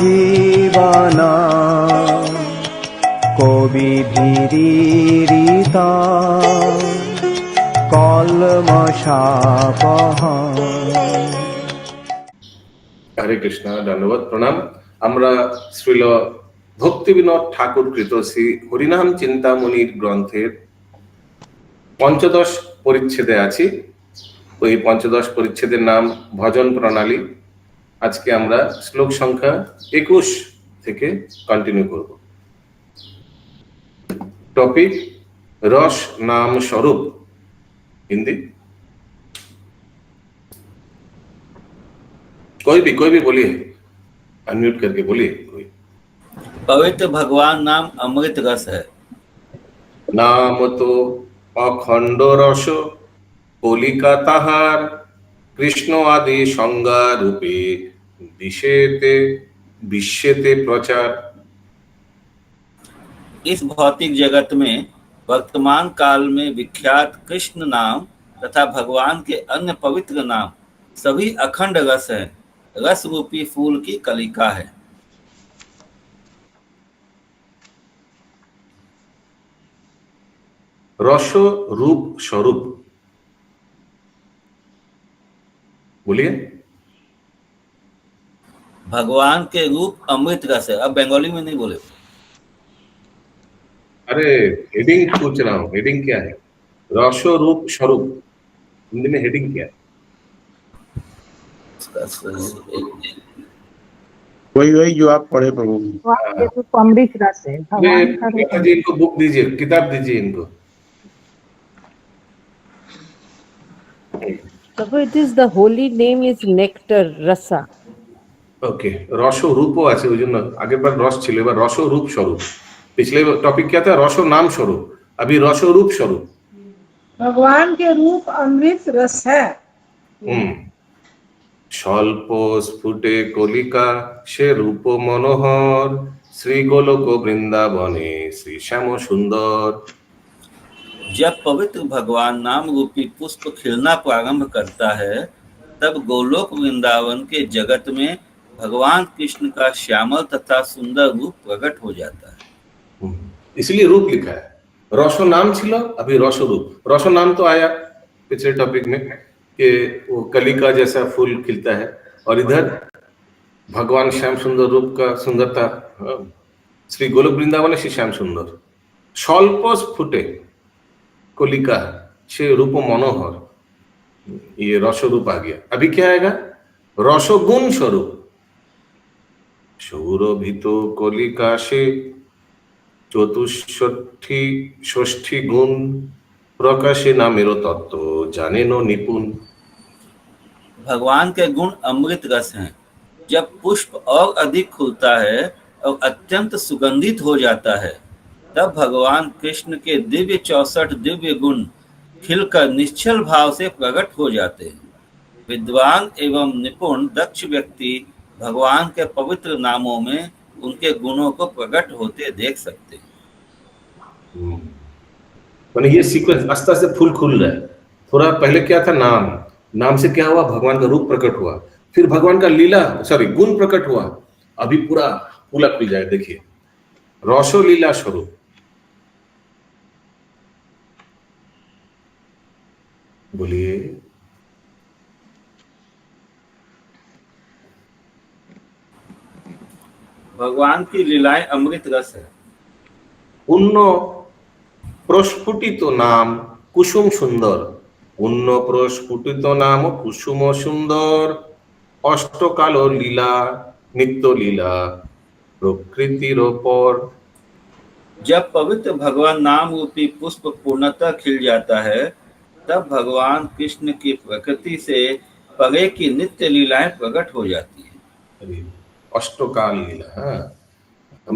জীবনা কবি ভীরিতা কলমশাপহা। হরে কৃষ্ণ, ধন্যবাদ, প্রণাম। আমরা শ্রীল ভক্তিবিনোদ ঠাকুর কৃত শ্রী হরিনাম চিন্তামণির গ্রন্থের পঞ্চদশ পরিচ্ছেদে আছি। ওই পঞ্চদশ পরিচ্ছেদের নাম ভজন প্রণালী। আজকে আমরা শ্লোক সংখ্যা 21 থেকে কন্টিনিউ করব। टॉपिक रस नाम स्वरूप। हिंदी कोई भी बोलिए, अनम्यूट करके बोलिए कोई। पवित्र भगवान नाम अमृत रस है। नाम तो अखंड रस कलिका ताहार कृष्ण आदि संज्ञा रूपे विषेते विश्वेते प्रचार। इस भौतिक जगत में वर्तमान काल में विख्यात कृष्ण नाम तथा भगवान के अन्य पवित्र नाम सभी अखंड रस हैं, रस रूपी फूल की कलिका है। रस रूप स्वरूप बोलिए। भगवान के रूप अमृत रस है। अब बंगाली में नहीं बोले। अरे हेडिंग पूछ रहा हूँ, हेडिंग क्या है? रस रूप स्वरूप, हिंदी में हेडिंग क्या है? वही जो आप पढ़े प्रभु। अमृत रस है। जी इनको बुक दीजिए, किताब दीजिए इनको। So it is the holy name is nectar rasa. Okay, रस रूप আছে ওই জন্য আগের বার রস ছিল, এবার রস रूप स्वरूप। पिछले टॉपिक क्या था? रस नाम स्वरूप, अभी रस रूप स्वरूप। भगवान के रूप अमृत रस है। স্বল্প স্ফুটে কলিকা সে রূপ মনোহর শ্রী গোলক বৃন্দাবনে শ্রী শ্যাম সুন্দর। जब पवित्र भगवान नाम रूपी पुष्प खिलना प्रारंभ करता है, तब गोलोक वृंदावन के जगत में भगवान कृष्ण का श्यामल तथा सुंदर रूप प्रकट हो जाता है। इसलिए रूप लिखा है। रसो नाम छिलो, अभी रसो रूप। रसो नाम तो आया पिछले टॉपिक में कि वो कलिका जैसा फूल खिलता है, और इधर भगवान श्याम सुंदर रूप का सुंदरता, श्री गोलोक वृंदावन श्री श्याम सुंदर। स्वल्प स्फुटे कलिका से रूप मनोहर, ये रसो रूप आ गया। अभी क्या आएगा? रसो गुण स्वरूप। सौरभित कलिका से चतुष्षष्ठी षष्ठी गुण प्रकाशे नामेरो तत्व जाने नो निपुण। भगवान के गुण अमृत रस हैं। जब पुष्प और अधिक खुलता है और अत्यंत सुगंधित हो जाता है, तब भगवान कृष्ण के दिव्य 64 दिव्य गुण खिलकर निश्चल भाव से प्रकट हो जाते हैं। विद्वान एवं निपुण दक्ष व्यक्ति भगवान के पवित्र नामों में उनके गुणों को प्रकट होते देख सकते हैं। ये सीक्वेंस आस्ते आस्ते फूल खुल रहा है। थोड़ा पहले क्या था? नाम, नाम से क्या हुआ? भगवान का रूप प्रकट हुआ, फिर भगवान का लीला गुण प्रकट हुआ। अभी पूरा फूला खुल जाए। देखिए, रसो लीला स्वरूप। बोलिए। भगवान की लीलाएं अमृत रस है। पुण्य प्रस्फुटित नाम कुसुम सुंदर, पुण्य प्रस्फुटित नाम कुसुम सुंदर। अष्टकाल लीला नित्य लीला प्रकृतिर पर। जब पवित्र भगवान नाम रूपी पुष्प पूर्णतः खिल जाता है, तब भगवान कृष्ण की प्रकृति से परे की नित्य लीलाएं प्रकट हो जाती है। अष्टकाल लीला, हाँ, हम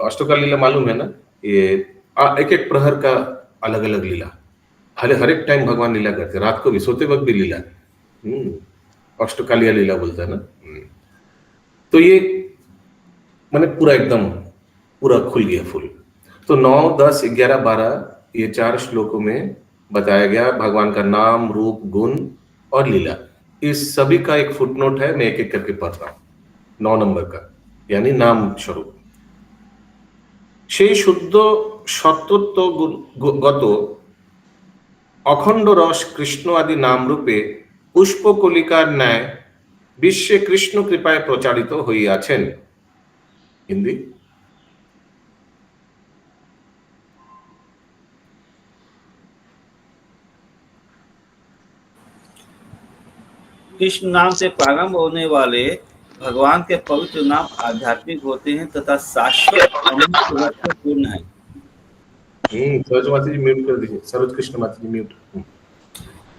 अष्टकाल लीला मालूम है ना? ये एक एक प्रहर का अलग अलग लीला, हर एक टाइम भगवान लीला करते, रात को भी सोते वक्त भी लीला। अष्टकालिया लीला बोलता है ना। तो ये मैंने पूरा एकदम पूरा खुल गया फूल। तो 9, 10, 11, 12 ये 4 श्लोकों में बताया गया भगवान का नाम, रूप, गुण और लीला। इस सभी का एक फुटनोट है, मैं एक एक करके पढ़ रहा हूँ। 9 नंबर का यानी नाम स्वरूप। সেই শুদ্ধ সত্যত্ব গত অখণ্ড রস কৃষ্ণ আদি নাম রূপে পুষ্পকলিকার ন্যায় বিশ্বে কৃষ্ণ কৃপায় প্রচারিত হইয়াছেন। হিন্দি। कृष्ण नाम से प्रारंभ होने वाले भगवान के पवित्र नाम आध्यात्मिक होते हैं तथा शाश्वत अमृत रस से पूर्ण है। सरोज माता जी म्यूट कर दीजिए। सरोज कृष्ण माता जी म्यूट।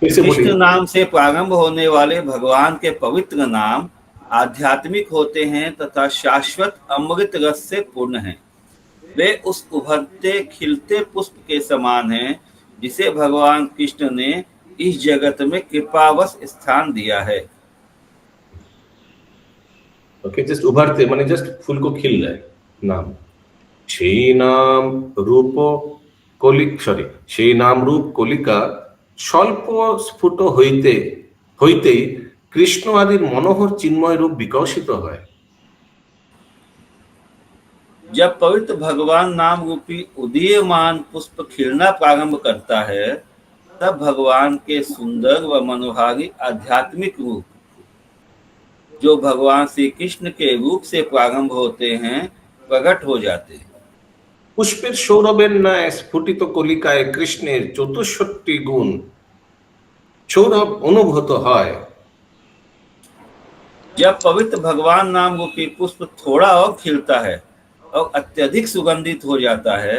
फिर से बोलिए। कृष्ण नाम से प्रारंभ होने वाले भगवान के पवित्र नाम आध्यात्मिक होते हैं तथा शाश्वत अमृत रस से पूर्ण हैं। वे उस उभरते खिलते पुष्प के समान हैं जिसे भगवान कृष्ण ने इस जगत में कृपावश स्थान दिया है। ओके, जस्ट उभरते माने जस्ट फूल को खिल रहा है नाम। সেই নাম রূপ সেই নাম রূপ কলিকা স্বল্প স্ফুট হইতেই কৃষ্ণ আদির মনোহর চিন্ময় রূপ বিকশিত হয়। जब पवित्र भगवान नाम रूपी उदीयमान पुष्प खिलना प्रारंभ करता है तब भगवान के सुंदर व मनोहारी आध्यात्मिक रूप जो भगवान श्री कृष्ण के रूप से प्रारंभ होते हैं प्रकट हो जाते हैं। পুষ্পের সৌরভের ন্যায় স্ফুটিত কলিকায় কৃষ্ণের 64টি গুণ সৌরভ অনুভূত হয়। जब पवित्र भगवान नाम रूपी पुष्प थोड़ा और खिलता है और अत्यधिक सुगंधित हो जाता है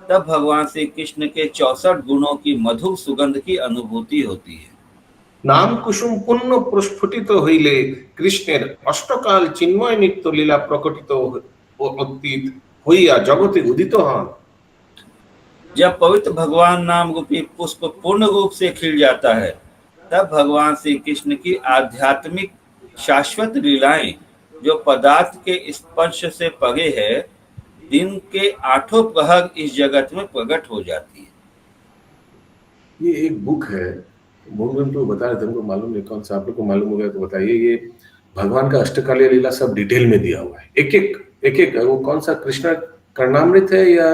तब भगवान श्री कृष्ण के 64 गुणों की मधुर सुगंध की अनुभूति होती है। নাম কুসুম পূর্ণ প্রস্ফুটিত হইলে কৃষ্ণের অষ্টকাল চিন্ময় নিত্য লীলা প্রকটিত ও অতীত হইয়া জগতে উদিত হন। जब पवित्र भगवान नाम रूपी पुष्प पूर्ण रूप से खिल जाता है तब भगवान श्री कृष्ण की आध्यात्मिक शाश्वत लीलाएं जो पदार्थ के स्पर्श से परे है दिन के 8 प्रहर इस जगत में प्रकट हो जाती है। ये एक बुक है, मोहन तो बता रहे थे, हमको मालूम नहीं कौन सा, आप लोग को मालूम हो गया तो बताइए। ये भगवान का अष्टकालीय लीला सब डिटेल में दिया हुआ है, एक एक वो कौन सा कृष्ण कर्णामृत है या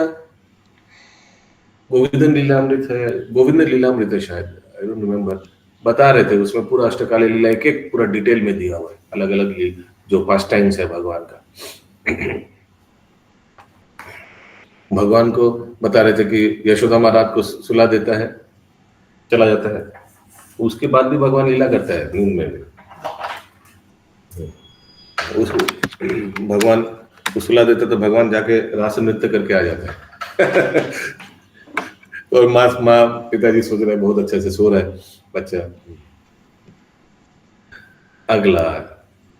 गोविंद लीलामृत है, गोविंद लीलामृत है शायद, आई डोंट रिमेम्बर। बता रहे थे उसमें पूरा अष्टकालीय लीला एक एक पूरा डिटेल में दिया हुआ है, अलग अलग जो पास्ट टाइम्स है भगवान का। भगवान को बता रहे थे कि यशोदा माँ रात को सुला देता है, चला जाता है, उसके बाद भी भगवान लीला करता है नींद में भी। भगवान को सुला देता तो भगवान जाके रास नृत्य करके आ जाता है। और माँ पिताजी सोच रहे हैं बहुत अच्छे से सो रहा है बच्चा। अगला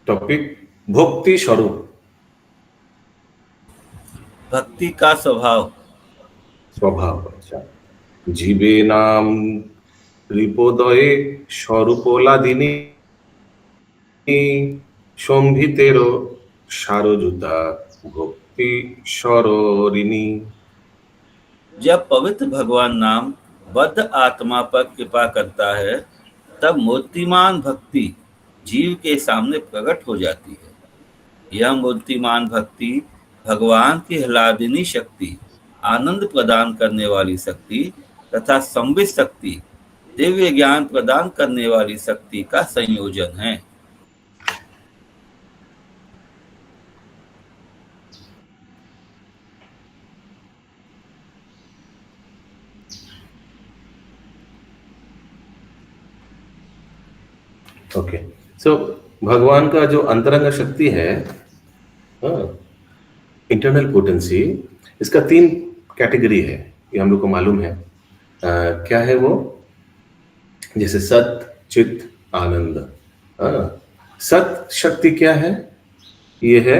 टॉपिक भक्ति स्वरूप। भक्ति का स्वभाव। अच्छा। जीवे नाम रिपोदये स्वरूपलादिनी संभितेरो सारजुता भक्ति स्वरिणी। जब पवित्र भगवान नाम बद्ध आत्मा पर कृपा करता है तब मूर्तिमान भक्ति जीव के सामने प्रकट हो जाती है। यह मूर्तिमान भक्ति भगवान की ह्लादिनी शक्ति, आनंद प्रदान करने वाली शक्ति तथा संवित शक्ति, दिव्य ज्ञान प्रदान करने वाली शक्ति का संयोजन है। ओके, सो भगवान का जो अंतरंग शक्ति है, इंटरनल पोटेंसी, इसका 3 कैटेगरी है, ये हम लोग को मालूम है। क्या है वो? जैसे सत, चित, आनंद। सत शक्ति क्या है? ये है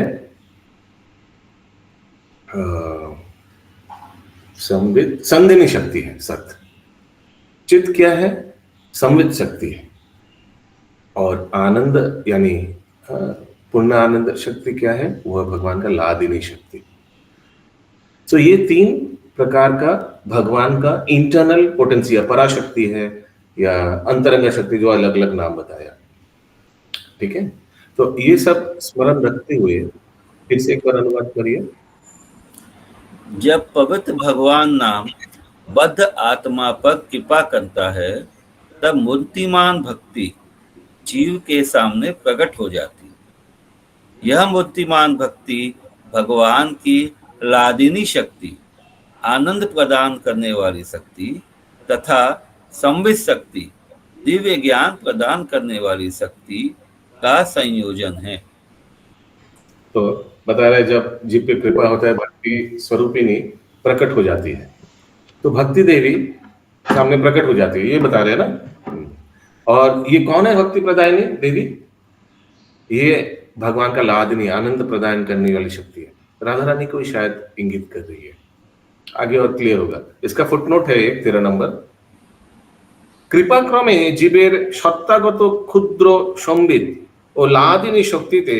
संवित संदिनी शक्ति है सत। चित क्या है? संवित शक्ति है। और आनंद यानी पूर्ण आनंद शक्ति क्या है? वह भगवान का लादिनी शक्ति। तो ये 3 प्रकार का भगवान का इंटरनल पोटेंसी, पराशक्ति है या अंतरंग शक्ति, जो अलग अलग नाम बताया। ठीक है, तो ये सब स्मरण रखते हुए फिर से एक बार अनुवाद करिए। जब पवित्र भगवान नाम बद्ध आत्मा पर कृपा करता है, तब मूर्तिमान भक्ति जीव के सामने प्रकट हो जाती है। यह मूर्तिमान भक्ति भगवान की लादिनी शक्ति, आनंद प्रदान करने वाली शक्ति तथा संवित शक्ति, दिव्य ज्ञान प्रदान करने वाली शक्ति का संयोजन है। तो बता रहे जब जीव पे कृपा होता है, भक्ति स्वरूपिणी प्रकट हो जाती है, तो भक्ति देवी सामने प्रकट हो जाती है, ये बता रहे हैं ना। और ये कौन है भक्ति प्रदायिनी देवी? ये भगवान का लादनी, आनंद प्रदान करने वाली शक्ति है। राधा रानी को शायद इंगित कर रही है, आगे और क्लियर होगा। इसका फुटनोट है 13 नंबर। কৃপাক্রমে জীবের সত্তাগত ক্ষুদ্র সম্বিত ও লাদিনী শক্তিতে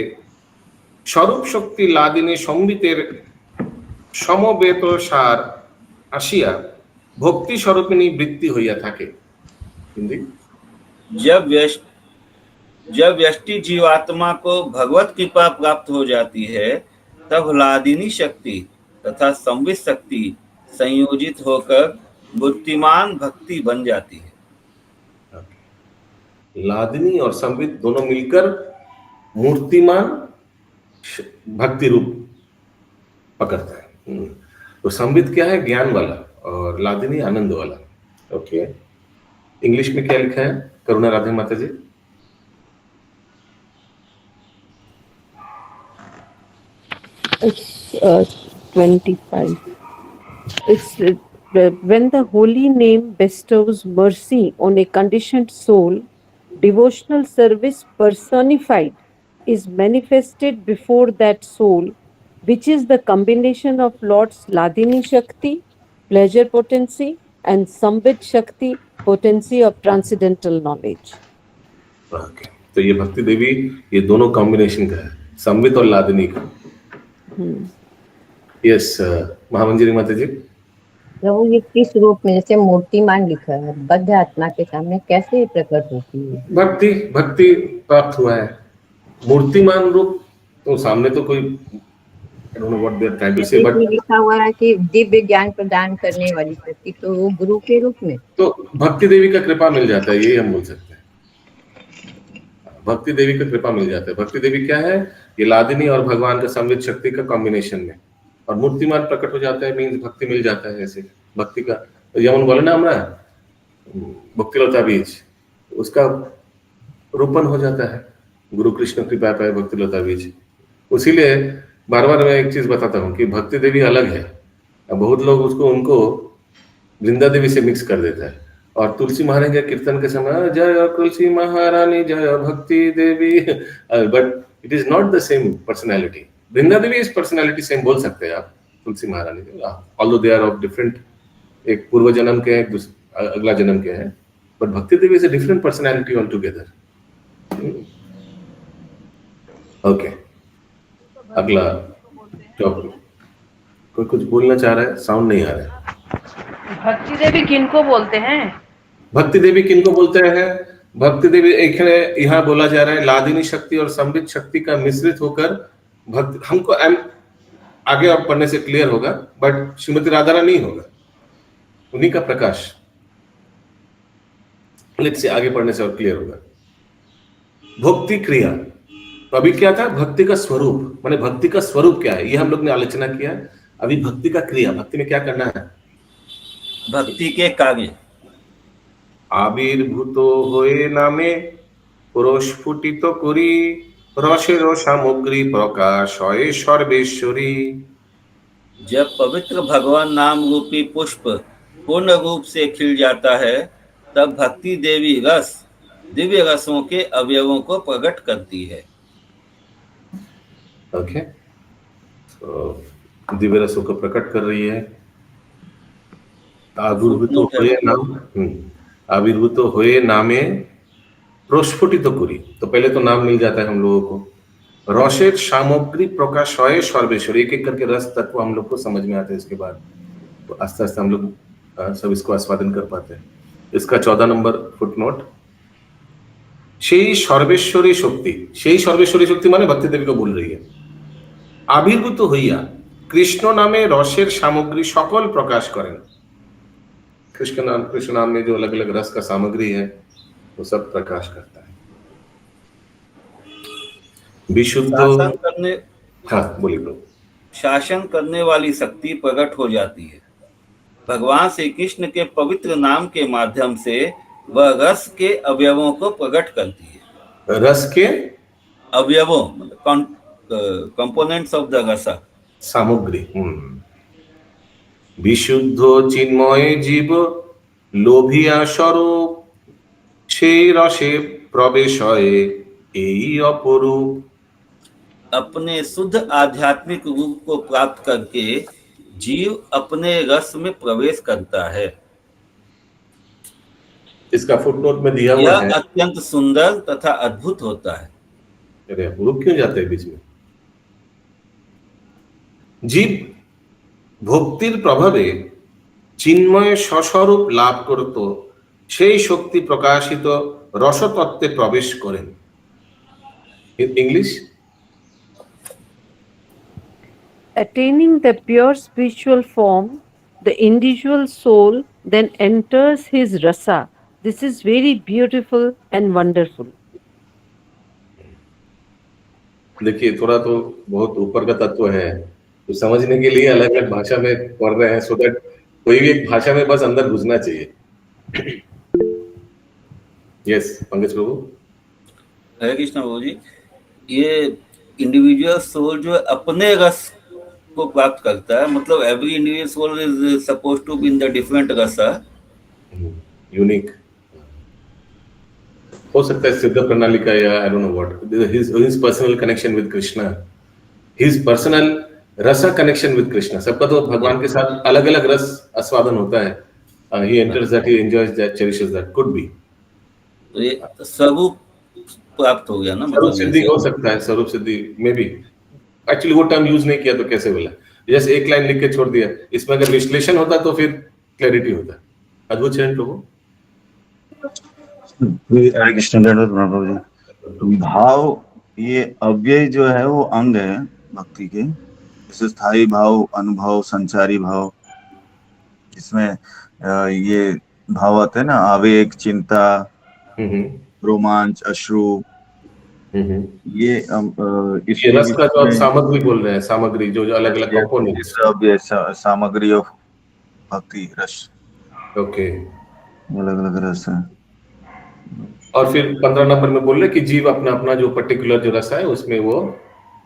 স্বরূপ শক্তি লাদিনী সম্বিতের সমবেত সার আসিয়া ভক্তি স্বরূপিণী বৃত্তি হইয়া থাকে। हिंदी। जब व्यष्टि जीवात्मा को भगवत कृपा प्राप्त हो जाती है, तब लादिनी शक्ति तथा संवित शक्ति संयोजित होकर बुद्धिमान भक्ति बन जाती है। लादिनी और संवित दोनों मिलकर मूर्तिमान भक्ति रूप पकड़ता है। तो संवित क्या है? ज्ञान वाला, और लादिनी आनंद वाला। ओके, इंग्लिश में क्या लिखा है करुणा राधे माता जी? It's 25. It's when the holy name bestows mercy on a conditioned soul, devotional service personified is manifested before that soul, which is the combination of Lord's Ladini Shakti, pleasure potency, and Sambit Shakti, potency of transcendental knowledge. Okay, तो ये भक्ति देवी ये दोनों combination का है, संवित और लादिनी का। Yes, महामंजरी माता जी। प्रभु ये किस रूप में, जैसे मूर्तिमान लिखा है, बद्ध आत्मा के सामने कैसे प्रकट होती है? भक्ति प्राप्त हुआ है। मूर्तिमान रूप तो सामने तो कोई I don't know what they are trying to say, but लिखा हुआ है कि दिव्य ज्ञान प्रदान करने वाली शक्ति, तो वो गुरु के रूप में तो भक्ति देवी का कृपा मिल जाता है, यही हम बोल सकते हैं। भक्ति देवी का कृपा मिल जाता है। भक्ति देवी क्या है? ये लादिनी और भगवान का संवित शक्ति का कॉम्बिनेशन में, और मूर्तिमान प्रकट हो जाता है, मीन्स भक्ति मिल जाता है। ऐसे भक्ति का যেমন বলে না আমরা भक्तिलता बीज, उसका रूपन हो जाता है। गुरु कृष्ण कृपा पाए भक्तिलता बीज। उसीलिए बार बार मैं एक चीज बताता हूँ कि भक्ति देवी अलग है। अब बहुत लोग उनको वृंदा देवी से मिक्स कर देता है, और तुलसी महारानी के कीर्तन के समय जय तुलसी महारानी जय Bhakti Devi, but it is not the same personality. Vrinda Devi इस पर्सनैलिटी सेम बोल सकते हैं आप तुलसी महारानी के, although they are of different, एक पूर्व जन्म के हैं, अगला जन्म के हैं, but Bhakti Devi is a different personality altogether. Okay, अगला टॉपिक। कोई कुछ बोलना चाह रहा है? साउंड नहीं आ रहा है। भक्ति देवी किनको बोलते हैं? भक्ति देवी किनको बोलते हैं? भक्ति देवी एक यहाँ बोला जा रहा है लादिनी शक्ति और संबित शक्ति का मिश्रित होकर भक्ति, हमको आगे आप पढ़ने से क्लियर होगा, बट श्रीमती राधा रानी नहीं होगा, उन्हीं का प्रकाश। लेट्स से आगे पढ़ने से और क्लियर होगा। भक्ति क्रिया, तो अभी क्या था? भक्ति का स्वरूप, माने भक्ति का स्वरूप क्या है, ये हम लोग ने आलोचना किया। अभी भक्ति का क्रिया, भक्ति में क्या करना है? भक्ति के कार्य। आविर्भूत होए नामे पुरस्फुटित करी रसेर सामग्री प्रकाश हये सर्वेश्वरी। जब पवित्र भगवान नाम रूपी पुष्प पूर्ण रूप से खिल जाता है, तब भक्ति देवी रस, दिव्य रसों के अवयवों को प्रकट करती है। ओके, तो दिव्य रसों को प्रकट कर रही है। आविर्भूत होए नामे प्रस्फुटित करी, तो पहले तो नाम मिल जाता है हम लोगों को। रसेर सामग्री प्रकाश हये सर्वेश्वर, एक एक करके रस तत्व हम लोग को समझ में आते हैं। इसके बाद तो आस्ते आस्ते हम लोग सब इसको आस्वादन कर पाते हैं। इसका 14 नंबर फुटनोट। সেই সর্বেশ্বরী শক্তি, সেই সর্বেশ্বরী শক্তি মানে भक्ति देवी को बोल रही है। আবির্ভূত হইয়া কৃষ্ণ নামে রসের সামগ্রী সকল প্রকাশ করেন। कृष्ण नाम में जो अलग अलग रस का सामग्री है वो सब प्रकाश करता है। विशुद्ध शासन करने हाँ बोलिए प्रभु। शासन करने वाली शक्ति प्रकट हो जाती है। भगवान श्री कृष्ण के पवित्र नाम के माध्यम से वह रस के अवयवों को प्रकट करती है। रस के अवयवों कंपोनेंट्स ऑफ द रसा सामग्री। বিশুদ্ধ চিন্ময় জীব লোভিয়া স্বরূপ সেই রসে প্রবেশ হয় এই অপরূপ। अपने शुद्ध आध्यात्मिक रूप को प्राप्त करके जीव अपने रस में प्रवेश करता है। इसका फुटनोट में दिया हुआ यह है। अत्यंत सुंदर तथा अद्भुत होता है। अरे रुक क्यों जाते हैं बीच में? জীব ভক্তির প্রভাবে চিন্ময় স্বস্বরূপ লাভ করত সেই শক্তি প্রকাশিত রসতত্ত্বে প্রবেশ করেন। English Attaining the pure spiritual form, the individual soul then enters his rasa. This is very beautiful and wonderful. देखिए थोड़ा तो बहुत ऊपर का तत्व है, तो समझने के लिए अलग अलग भाषा में पढ़ रहे हैं, सो दैट कोई भी एक भाषा में बस अंदर घुसना चाहिए। यस पंकज प्रभु। हरे कृष्ण प्रभु जी, ये इंडिविजुअल सोल जो है अपने रस को प्राप्त करता है, मतलब every individual soul is suppose to be in the different rasa, unique हो सकता है सिद्ध प्रणाली का या I don't know what his personal connection with Krishna, his personal rasa connection with Krishna. सबका तो भगवान के साथ अलग अलग रस आस्वादन होता है। He enters that, he enjoys that, cherishes that, could be. तो ये स्वरूप प्राप्त हो गया ना, स्वरूप सिद्धि हो सकता है, स्वरूप सिद्धि में भी एक्चुअली वो टर्म यूज नहीं किया तो कैसे बोला, जैसे एक लाइन लिख के छोड़ दिया, इसमें अगर विश्लेषण होता तो फिर क्लैरिटी होता। अद्भुत चरण प्रभु। हरे कृष्ण प्रभु जी। भाव ये अव्यय जो है वो अंग है भक्ति के, जैसे स्थायी भाव, अनुभव, संचारी भाव, जिसमें ये भाव आते हैं ना, आवेग, चिंता, रोमांच, अश्रु, ये रस का जो आप सामग्री बोल रहे हैं, सामग्री जो अलग अलग कंपोनेंट्स, सामग्री ऑफ भक्ति रस। ओके, अलग अलग रस है। और फिर 15 नंबर में बोल रहे कि जीव अपना अपना जो पर्टिकुलर जो रस है उसमें वो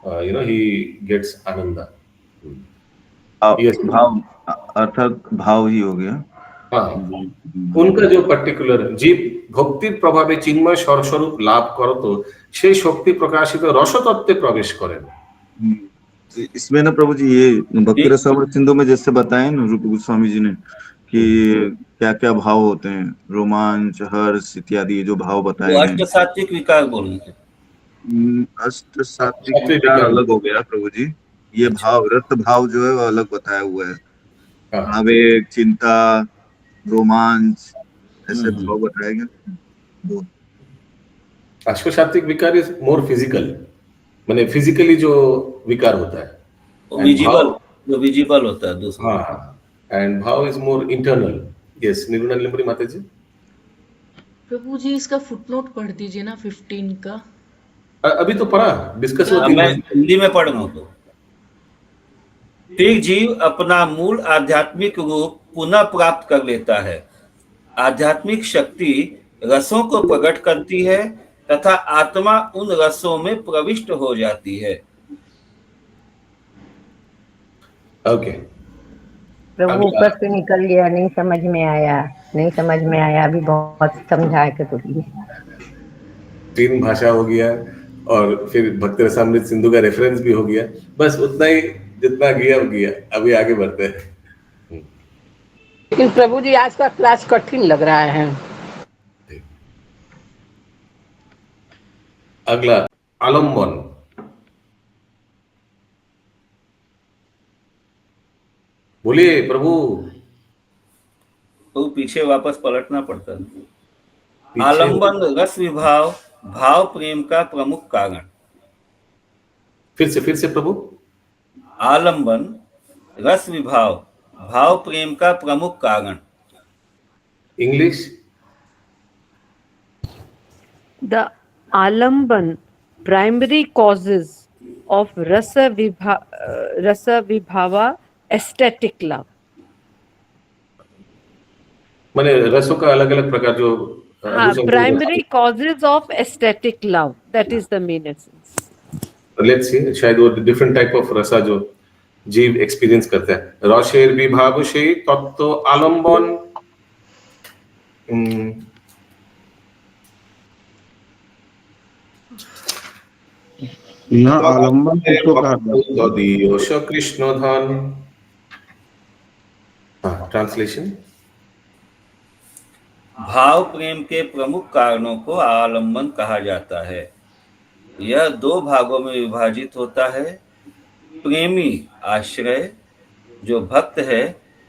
ही गेट्स आनंद। भाव अर्थात भाव ही हो गया। हाँ, उनका जो पर्टिकुलर जीव ভক্তির প্রভাবে চিন্ময় স্বরূপ লাভ করত সেই শক্তি প্রকাশিত রসতত্ত্বে প্রবেশ করেন। इसमें ना प्रभु जी ये भक्ति रसामृत सिंधु में जैसे बताए ना रूप गोस्वामी जी ने कि क्या क्या भाव होते हैं, रोमांच, हर्ष इत्यादि जो भाव बताए हैं। अष्ट सात्विक विकार बोलेंगे। अष्ट सात्विक विकार अलग हो गया प्रभु जी। ये भाव रत भाव जो है वो अलग बताया हुआ है। आवेग, चिंता, रोमांच ऐसे भाव बताए गए। अष्ट सात्विक विकार इज मोर फिजिकल, माने फिजिकली जो विकार होता है, विजिबल होता है दूसरा। हाँ, एंड भाव is more internal. Yes Nirmala माता जी। प्रभु जी इसका फुटनोट पढ़ दीजिए ना 15 का। अभी तो पढ़ा, डिस्कस होती है, हिंदी में पढ़ रहा हूं। तो फिर जीव अपना मूल आध्यात्मिक रूप पुनः प्राप्त कर लेता है। आध्यात्मिक शक्ति रसों को प्रकट करती है तथा आत्मा उन रसों में प्रविष्ट हो जाती है। ओके प्रभु ऊपर से निकल गया, नहीं समझ में आया, अभी बहुत समझा के तो 3 भाषा हो गया और फिर भक्ति रसामृत सिंधु का रेफरेंस भी हो गया। बस उतना ही जितना गया वो गया, अभी आगे बढ़ते हैं। लेकिन प्रभु जी आज का क्लास कठिन लग रहा है। अगला आलम्बन। बोलिए प्रभु। तो पीछे वापस पलटना पड़ता है। आलम्बन रस विभाव, भाव प्रेम का प्रमुख कारण। फिर से प्रभु। आलंबन, रस विभाव, भाव प्रेम का प्रमुख कारण। English. The Alamban primary causes of Rasa Vibhava aesthetic love. माने रसों का अलग अलग प्रकार जो हाँ, primary causes of aesthetic love. That is the main essence. Let's see, शायद वो डिफरेंट टाइप ऑफ रसा जो जीव एक्सपीरियंस करता है। रसेर विभाव से तत्व आलम्बन, यहाँ आलम्बन किसको कहा जाता है? कृष्ण धन। ट्रांसलेशन। भाव प्रेम के प्रमुख कारणों को आलंबन कहा जाता है। यह दो भागों में विभाजित होता है, प्रेमी आश्रय जो भक्त है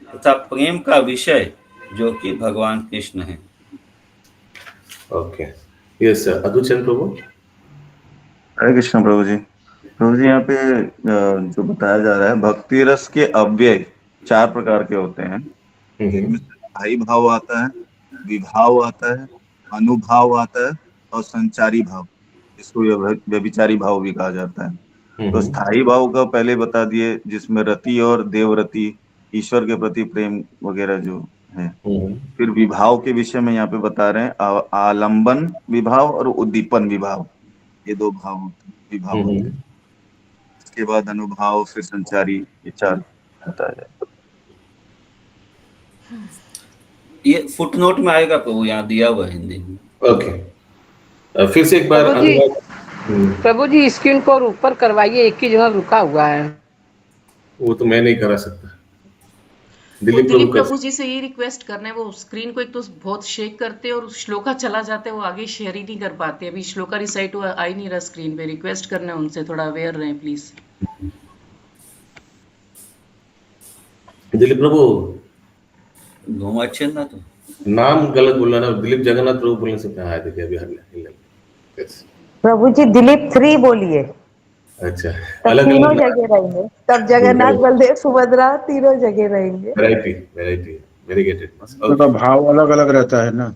तथा प्रेम का विषय जो कि भगवान कृष्ण है। Okay, yes sir. Aduchand Prabhu. Hare Krishna Prabhu ji. Prabhu ji, यहाँ पे जो बताया जा रहा है, भक्ति रस के अव्यय 4 प्रकार के होते हैं। इनमें से स्थायी भाव आता है, विभाव आता है, अनुभाव आता है और संचारी भाव, इसको व्यभिचारी भाव भी कहा जाता है। तो स्थायी भाव का पहले बता दिए, जिसमें रति और देवरति, ईश्वर के प्रति प्रेम वगैरह जो है। फिर विभाव के विषय में यहाँ पे बता रहे हैं, आलंबन विभाव और उद्दीपन विभाव, ये 2 भाव होते हैं, विभाव होते हैं। इसके बाद अनुभाव, फिर संचारी, ये 4 बताया जाए। ये फुटनोट में आएगा प्रभु, यहाँ दिया हुआ हिंदी में। ओके, फिर से एक बार। प्रभु जी स्क्रीन को ऊपर करवाइए, एक ही जगह रुका हुआ है। वो तो मैं नहीं करा सकता। दिलीप प्रभु जी से ये रिक्वेस्ट करना है, वो स्क्रीन को एक तो बहुत शेक करते हैं और श्लोका चला जाता है, वो आगे शेयर ही नहीं कर पाते। अभी श्लोका रिसाइट हुआ, आ ही नहीं रहा स्क्रीन पे। रिक्वेस्ट करना है उनसे, थोड़ा अवेयर रहें प्लीज। दिलीप प्रभु अच्छे ना, तो नाम गलत बोलना ना, दिलीप जगन्नाथ प्रभु बोलने से क्या है? देखिए अभी प्रभु जी दिलीप 3 बोलिए। अच्छा, अलग तीनों जगह रहेंगे, तब जगन्नाथ बलदेव सुभद्रा तीनों जगह रहेंगे। Variety very gated. तो भाव अलग अलग रहता है ना।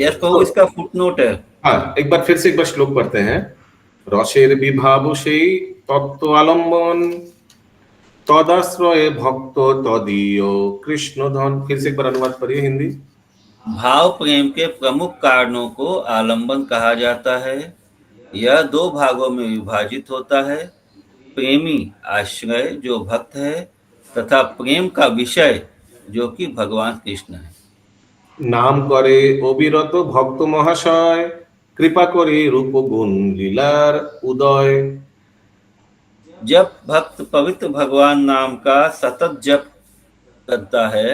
यस प्रभु, इसका फुटनोट है। हाँ, एक बार फिर से एक बार श्लोक पढ़ते हैं। रसेर विभावशे तत्व आलम्बन तदाश्रय भक्त तदीय कृष्ण धन। फिर से एक बार अनुवाद करिए हिंदी। भाव प्रेम के प्रमुख कारणों को आलंबन कहा जाता है। यह 2 भागों में विभाजित होता है, प्रेमी आश्रय जो भक्त है तथा प्रेम का विषय जो कि भगवान कृष्ण है। नाम करे अविरत भक्त महाशय कृपा करे रूप गुण लीलार उदय। जब भक्त पवित्र भगवान नाम का सतत जप करता है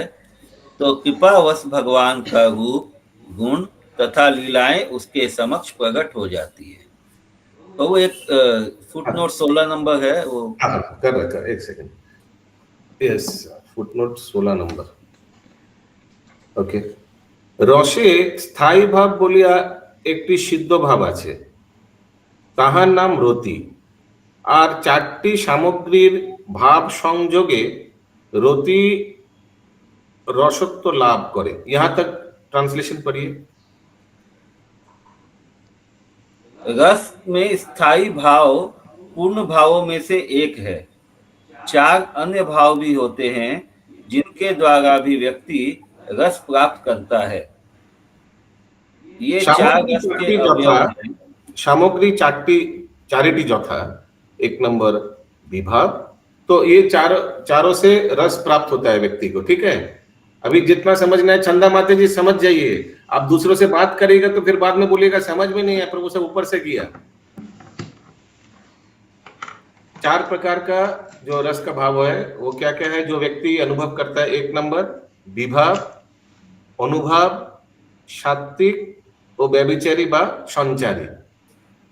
तो कृपावश भगवान का रूप, गुण तथा लीलाएं उसके समक्ष प्रकट हो जाती है। तो वो एक फुटनोट 16 नंबर है वो। कर रखा, एक second. Yes, footnote 16 number. Okay. रसे स्थायी भाव बोलिया একটি সিদ্ধ ভাব আছে, তাহার নাম রতি। আর 4টি সামগ্রীর ভাব সংযোগে রতি रसत्व लाभ करे। यहाँ तक ट्रांसलेशन पढ़िए। रस में स्थायी भाव पूर्ण भावों में से एक है। 4 अन्य भाव भी होते हैं जिनके द्वारा भी व्यक्ति रस प्राप्त करता है। ये 4 रस के अवयव हैं। सामग्री 4टी যথা। 1 नंबर विभाव। तो ये चारों से रस प्राप्त होता है व्यक्ति को, ठीक है। अभी जितना समझना है चंदा माते जी समझ जाइए। आप दूसरों से बात करेगा तो फिर बाद में बोलेगा समझ में नहीं है, प्रभु सब ऊपर से किया। 4 प्रकार का जो रस का भाव है वो क्या क्या है जो व्यक्ति अनुभव करता है? 1 नंबर विभाव, अनुभाव, सात्विक और व्यभिचारी बा संचारी।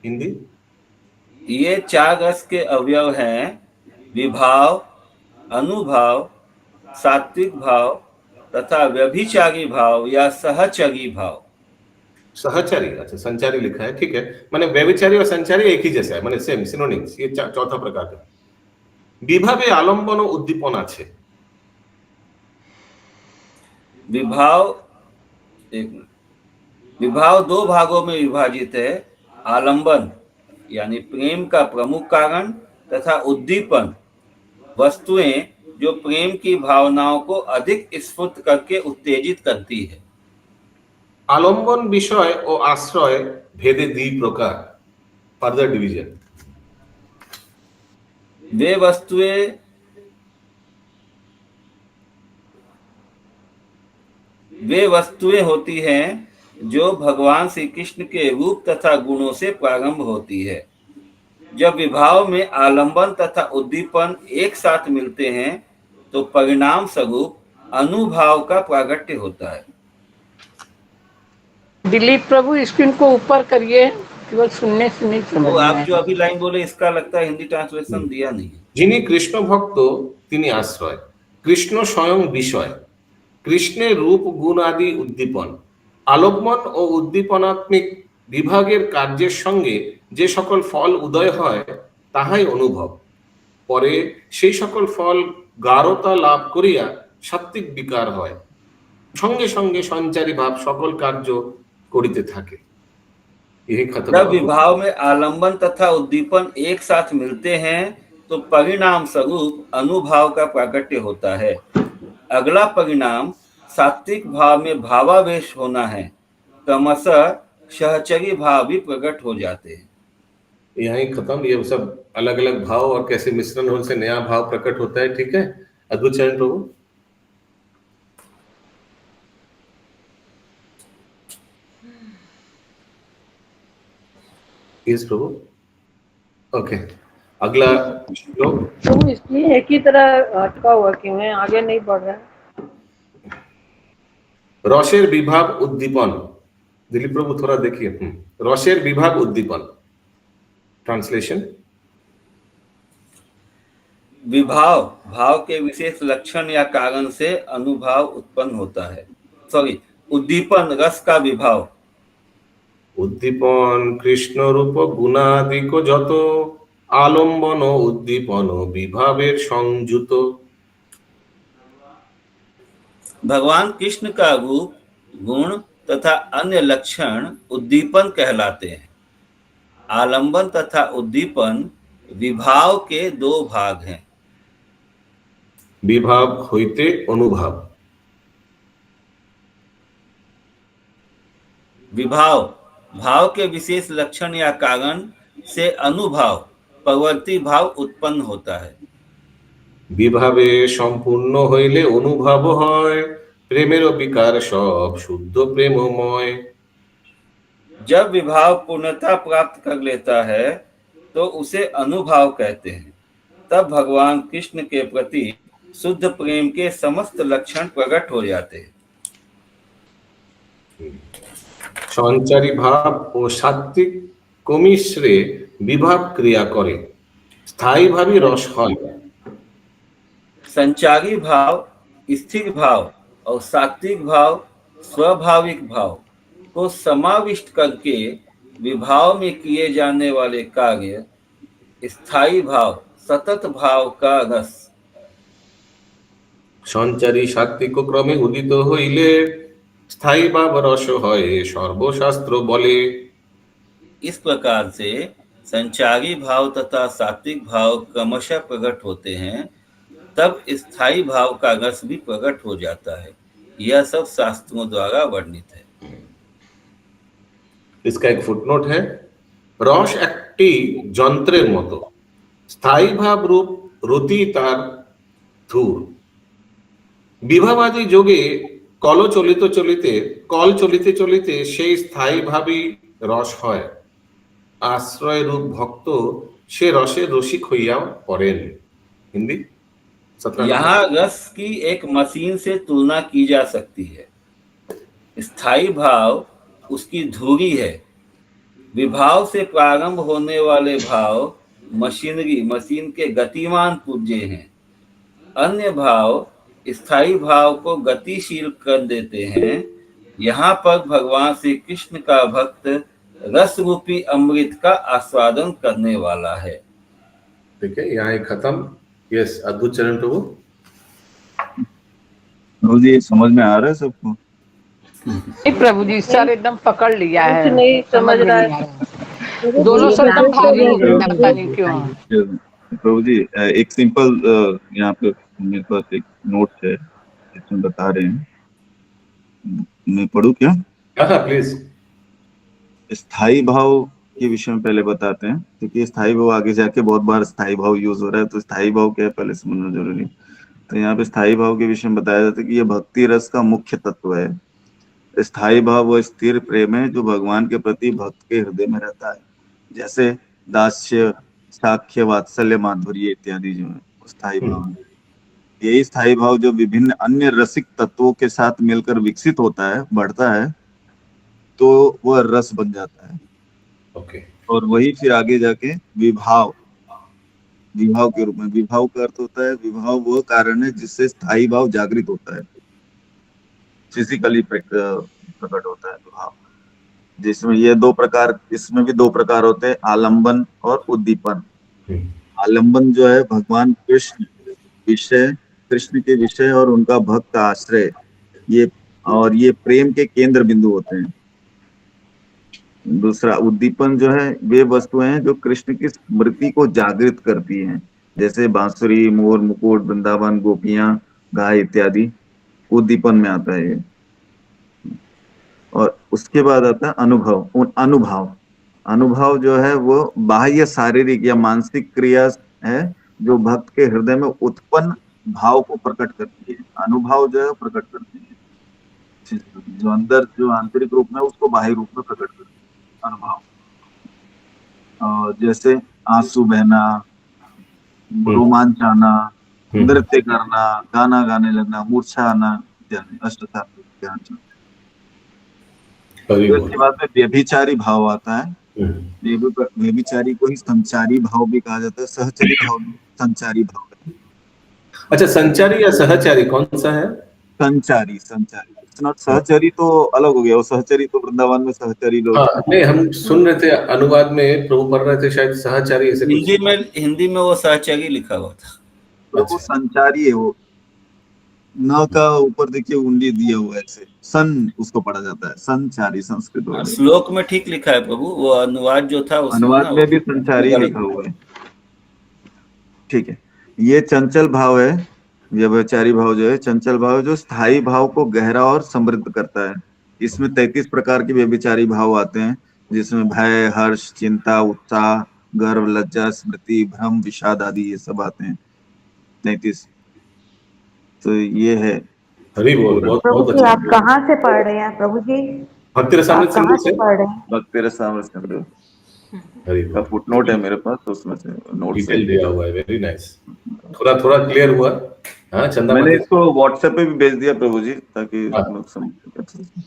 हिंदी। ये 4 रस के अवयव हैं विभाव, अनुभाव, सात्विक भाव तथा व्यभिचारी भाव या सहचरी भाव। सहचारी, अच्छा संचारी लिखा है, ठीक है। माने व्यभिचारी और संचारी एक ही जैसा है, माने सेम सिनोनिम्स। ये चौथा प्रकार का। विभावे आलम्बन और उद्दीपन আছে। विभाव, एक मिनट, विभाव दो भागों में विभाजित है। आलंबन यानी प्रेम का प्रमुख कारण तथा उद्दीपन वस्तुएं जो प्रेम की भावनाओं को अधिक स्फुट करके उत्तेजित करती है। आलम्बन विषय और आश्रय भेदे द्वि प्रकार, फर्दर डिवीजन। वे वस्तुएं होती हैं जो भगवान श्री कृष्ण के रूप तथा गुणों से प्रारंभ होती है। जब विभाव में आलंबन तथा उद्दीपन एक साथ मिलते हैं तो परिणाम स्वरूप अनुभाव का प्रागट्य होता है। दिलीप प्रभु स्क्रीन को ऊपर करिए, केवल सुनने से नहीं समझ तो में आप आएगा। जो अभी लाइन बोले इसका लगता है हिंदी ट्रांसलेशन दिया नहीं है। যিনি কৃষ্ণ ভক্ত তিনি আশ্রয়, কৃষ্ণ স্বয়ং বিষয়, কৃষ্ণের রূপ গুণ আদি উদ্দীপন। আলম্বন ও উদ্দীপনাত্মিক বিভাগের কার্যের সঙ্গে যে সকল ফল উদয় হয় তাহাই অনুভব। পরে সেই সকল ফল গাঢ়তা লাভ করিয়া সাত্ত্বিক বিকার হয়, সঙ্গে সঙ্গে সঞ্চারী ভাব সকল কার্য করিতে থাকে। यही खत्म। जब विभाव में आलंबन तथा उद्दीपन एक साथ मिलते हैं तो परिणाम स्वरूप अनुभाव का प्राकट्य होता है। अगला परिणाम सात्विक भाव में भावावेश होना है, क्रमशः सहचरी भाव भी प्रकट हो जाते हैं। यही खत्म। ये सब अलग अलग भाव और कैसे मिश्रण होने से नया भाव प्रकट होता है, ठीक है। अद्भुत चरण प्रभु। यस प्रभु। ओके, अगला श्लोक। तो इसलिए एक ही तरह अटका हुआ क्यों है, आगे नहीं बढ़ रहा है। रसेर विभाग उद्दीपन। दिलीप प्रभु थोड़ा देखिए। रसेर विभाग उद्दीपन। ट्रांसलेशन। विभाव भाव के विशेष लक्षण या कारण से अनुभाव उत्पन्न होता है। सॉरी, उद्दीपन रस का विभाव। उद्दीपन कृष्ण रूप गुणादिक যত आलम्बन उद्दीपन विभावेर संयुत। भगवान कृष्ण का रूप, गुण तथा अन्य लक्षण उद्दीपन कहलाते हैं। आलंबन तथा उद्दीपन विभाव के दो भाग हैं। विभाव होइते अनुभाव। विभाव भाव के विशेष लक्षण या कारण से अनुभाव प्रवर्ती भाव उत्पन्न होता है। विभावे सम्पूर्ण हইলে অনুভব হয়, প্রেমের বিকার সব শুদ্ধ প্রেমময়। जब विभाव पूर्णता प्राप्त कर लेता है तो उसे अनुभाव कहते हैं। तब भगवान कृष्ण के प्रति शुद्ध प्रेम के समस्त लक्षण प्रकट हो जाते हैं। সঞ্চারী ভাব ও সাত্ত্বিক কমিশ্রে বিভাব ক্রিয়া করে, স্থায়ীভাবে রস হয়। संचारी भाव, स्थिर भाव और सात्विक भाव स्वाभाविक भाव को समाविष्ट करके विभाव में किए जाने वाले कार्य स्थायी भाव, सतत भाव का रस। সঞ্চারী সাত্ত্বিক ক্রমে উদিত হইলে স্থায়ী ভাব রস হয় সর্বশাস্ত্র বলে। इस प्रकार से संचारी भाव तथा सात्विक भाव क्रमशः प्रकट होते हैं, तब स्थायी भाव का रस भी प्रकट हो जाता है। यह सब शास्त्रों द्वारा वर्णित है। इसका एक फुटनोट है। रस একটি যন্ত্রের মতো, স্থায়ী ভাব রূপ রতি তার ধূর। বিভাবাদী যোগে কল চলিতে চলিতে সেই স্থায়ী ভাবই রস হয়। আশ্রয় রূপ ভক্ত সে রসের রসিক হইয়া পড়েন। हिंदी। यहाँ रस की एक मशीन से तुलना की जा सकती है। स्थायी भाव उसकी धुरी है। विभाव से प्रारंभ होने वाले भाव मशीन के गतिमान पुर्जे हैं। अन्य भाव स्थायी भाव को गतिशील कर देते हैं यहाँ पर भगवान श्री कृष्ण का भक्त रस रूपी अमृत का आस्वादन करने वाला है। ठीक है, यहाँ खत्म। यस, अद्भुत चरण प्रभु। प्रभु जी समझ में आ रहा है सबको? नहीं प्रभु जी, सर एकदम पकड़ लिया है, कुछ नहीं समझ रहा है। दोनों सर एकदम भारी हो गए, पता नहीं क्यों। प्रभु जी एक सिंपल यहाँ पे मेरे पास एक नोट है जिसमें बता रहे हैं, मैं पढ़ूं क्या? हाँ प्लीज। स्थाई भाव के विषय में पहले बताते हैं, क्योंकि स्थाई भाव आगे जाके बहुत बार स्थाई भाव यूज हो रहा है, तो स्थाई भाव क्या है पहले समझना जरूरी। तो यहाँ पे स्थाई भाव के विषय में बताया जाता है कि ये भक्ति रस का मुख्य तत्व है। स्थाई भाव वो स्थिर प्रेम है जो भगवान के प्रति भक्त के हृदय में रहता है, जैसे दास्य, साख्य, वात्सल्य, माधुर्य इत्यादि जो है स्थाई भाव। यही स्थाई भाव जो विभिन्न अन्य रसिक तत्वों के साथ मिलकर विकसित होता है, बढ़ता है, तो वह रस बन जाता है। ओके। और वही फिर आगे जाके विभाव के रूप में, विभाव का अर्थ होता है, विभाव वह कारण है जिससे स्थाई भाव जागृत होता है, फिजिकली प्रकट होता है विभाव, जिसमें ये दो प्रकार, इसमें भी दो प्रकार होते हैं, आलंबन और उद्दीपन। आलंबन जो है भगवान कृष्ण के विषय और उनका भक्त आश्रय, ये प्रेम के केंद्र बिंदु होते हैं। दूसरा उद्दीपन जो है वे वस्तुएं हैं जो कृष्ण की स्मृति को जागृत करती हैं, जैसे बांसुरी, मोर, मुकुट, वृंदावन, गोपियां, गाय इत्यादि उद्दीपन में आता है ये। और उसके बाद आता है अनुभव। अनुभव जो है वो बाह्य शारीरिक या मानसिक क्रिया है जो भक्त के हृदय में उत्पन्न भाव को प्रकट करती है। अनुभव जो है प्रकट करती है, जो अंदर जो आंतरिक रूप में उसको बाह्य रूप में प्रकट करती है अनुभव। जैसे आंसू बहना, रोमांच आना, नृत्य करना, गाना गाने लगना, मूर्छा आना, अष्टसात्विक ज्ञान। उसके बाद में व्यभिचारी भाव आता है। व्यभिचारी को ही संचारी भाव भी कहा जाता है, सहचरी भाव भी संचारी भाव है। अच्छा, संचारी या सहचारी कौन सा है? संचारी। सहचरी तो अलग हो गया, वो सहचरी तो वृंदावन में सहचरी लोग। नहीं, हम सुन रहे थे अनुवाद में, प्रभु पढ़ रहे थे शायद सहचारी ऐसे। हिंदी में वो सहचरी लिखा हुआ था। तो वो संचारी है, वो न का ऊपर देखिए उंगली दिया हुआ है ऐसे, सन उसको पढ़ा जाता है, संचारी संस्कृत में। श्लोक में ठीक लिखा है प्रभु, वो अनुवाद जो था अनुवाद में भी संचारी लिखा हुआ है। ठीक है, ये चंचल भाव है, व्यभिचारी भाव जो है चंचल भाव, जो स्थायी भाव को गहरा और समृद्ध करता है। इसमें 33 प्रकार के व्यभिचारी भाव आते हैं, जिसमें भय, हर्ष, चिंता, उत्साह, गर्व, लज्जा, स्मृति, भ्रम, विषाद आदि ये सब आते हैं 33। तो ये है। हरि बोल। बहुत प्रभु जी, आप कहाँ से पढ़ रहे हैं प्रभु जी? भक्ति रसामृत सिंधु से पढ़ रहे हैं? भक्ति रसामृत सिंधु का फुटनोट है मेरे पास, तो उसमें से नोट डिटेल दिया हुआ है। वेरी नाइस, थोड़ा क्लियर हुआ। हाँ चंदा, मैंने इसको व्हाट्सएप पे भी भेज दिया प्रभु जी, ताकि लोग समझ सकें।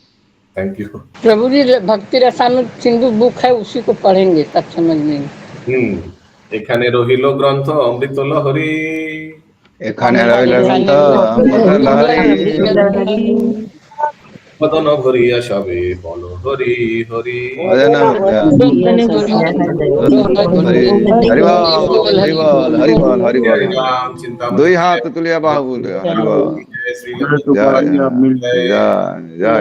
थैंक यू प्रभु जी। भक्ति रसामृत सिंधु बुक है, उसी को पढ़ेंगे तब समझ में। एखाने रहिलो ग्रंथ अमृत लहरी, एखाने रहिलो ग्रंथ अमृत लहरी, मदन भरिया सबे बोलो हरि हरि। भजन हरि बोल हरि बोल हरि बोल हरि बोल। दुई हाथ तुलिया बाहु बोल हरि बोल। जय जय जय।